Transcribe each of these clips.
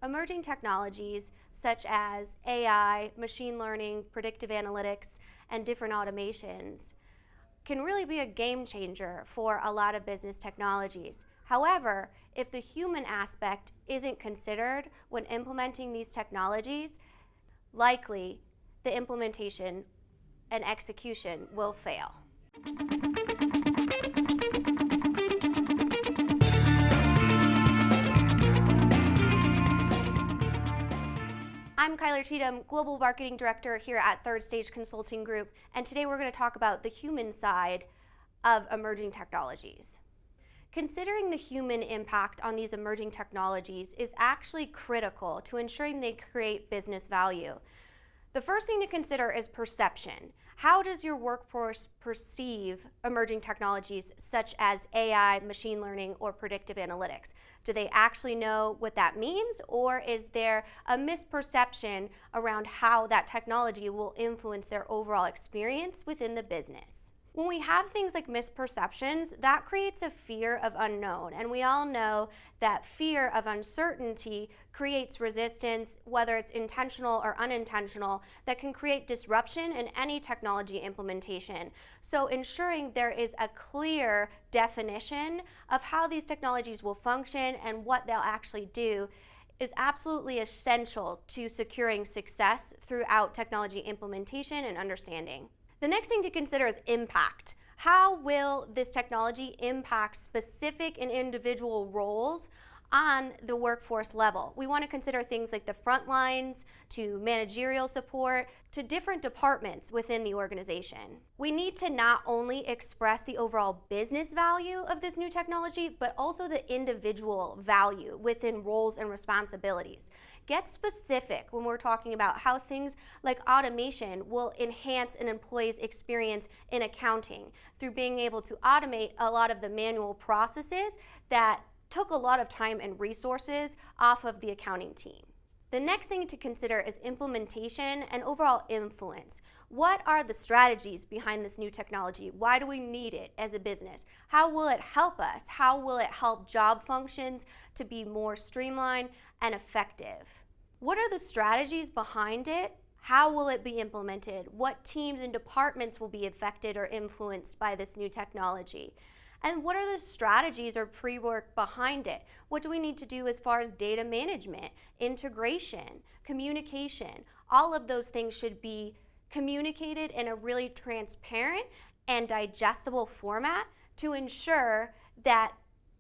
Emerging technologies such as AI, machine learning, predictive analytics, and different automations can really be a game changer for a lot of business technologies. However, if the human aspect isn't considered when implementing these technologies, likely the implementation and execution will fail. I'm Kyler Cheatham, Global Marketing Director here at Third Stage Consulting Group, and today we're going to talk about the human side of emerging technologies. Considering the human impact on these emerging technologies is actually critical to ensuring they create business value. The first thing to consider is perception. How does your workforce perceive emerging technologies such as AI, machine learning, or predictive analytics? Do they actually know what that means, or is there a misperception around how that technology will influence their overall experience within the business? When we have things like misperceptions, that creates a fear of unknown, and we all know that fear of uncertainty creates resistance, whether it's intentional or unintentional, that can create disruption in any technology implementation. So ensuring there is a clear definition of how these technologies will function and what they'll actually do is absolutely essential to securing success throughout technology implementation and understanding. The next thing to consider is impact. How will this technology impact specific and individual roles on the workforce level? We want to consider things like the front lines, to managerial support, to different departments within the organization. We need to not only express the overall business value of this new technology, but also the individual value within roles and responsibilities. Get specific when we're talking about how things like automation will enhance an employee's experience in accounting through being able to automate a lot of the manual processes that took a lot of time and resources off of the accounting team. The next thing to consider is implementation and overall influence. What are the strategies behind this new technology? Why do we need it as a business? How will it help us? How will it help job functions to be more streamlined and effective? What are the strategies behind it? How will it be implemented? What teams and departments will be affected or influenced by this new technology? And what are the strategies or pre-work behind it? What do we need to do as far as data management, integration, communication? All of those things should be communicated in a really transparent and digestible format to ensure that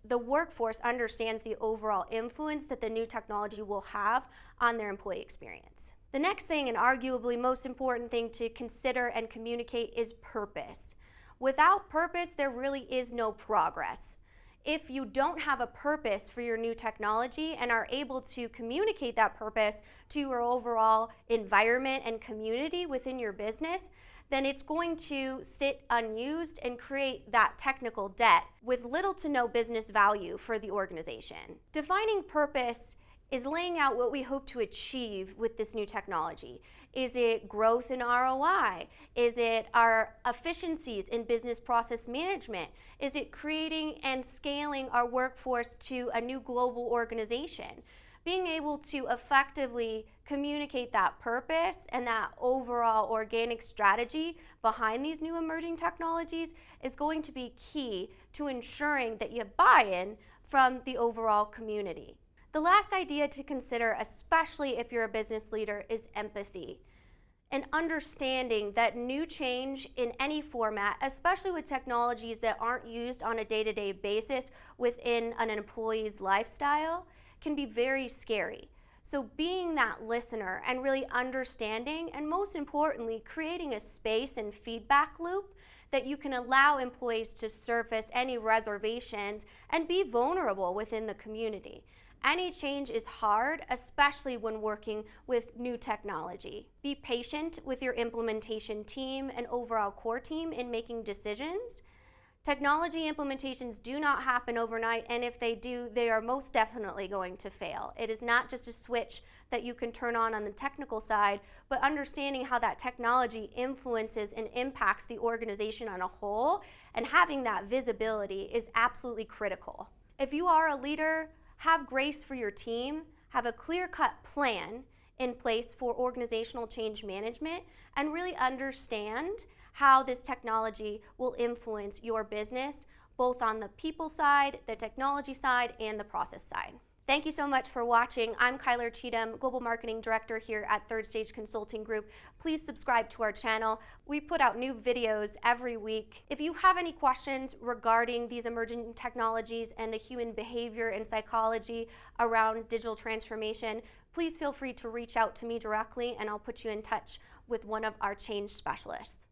the workforce understands the overall influence that the new technology will have on their employee experience. The next thing, and arguably most important thing to consider and communicate, is purpose. Without purpose, there really is no progress. If you don't have a purpose for your new technology and are able to communicate that purpose to your overall environment and community within your business, then it's going to sit unused and create that technical debt with little to no business value for the organization. Defining purpose is laying out what we hope to achieve with this new technology. Is it growth in ROI? Is it our efficiencies in business process management? Is it creating and scaling our workforce to a new global organization? Being able to effectively communicate that purpose and that overall organic strategy behind these new emerging technologies is going to be key to ensuring that you have buy-in from the overall community. The last idea to consider, especially if you're a business leader, is empathy. And understanding that new change in any format, especially with technologies that aren't used on a day-to-day basis within an employee's lifestyle, can be very scary. So being that listener and really understanding, and most importantly, creating a space and feedback loop that you can allow employees to surface any reservations and be vulnerable within the community. Any change is hard, especially when working with new technology. Be patient with your implementation team and overall core team in making decisions. Technology implementations do not happen overnight, and if they do, they are most definitely going to fail. It is not just a switch that you can turn on the technical side, but understanding how that technology influences and impacts the organization on a whole, and having that visibility is absolutely critical. If you are a leader, have grace for your team, have a clear-cut plan in place for organizational change management, and really understand how this technology will influence your business, both on the people side, the technology side, and the process side. Thank you so much for watching. I'm Kyler Cheatham, Global Marketing Director here at Third Stage Consulting Group. Please subscribe to our channel. We put out new videos every week. If you have any questions regarding these emerging technologies and the human behavior and psychology around digital transformation, please feel free to reach out to me directly and I'll put you in touch with one of our change specialists.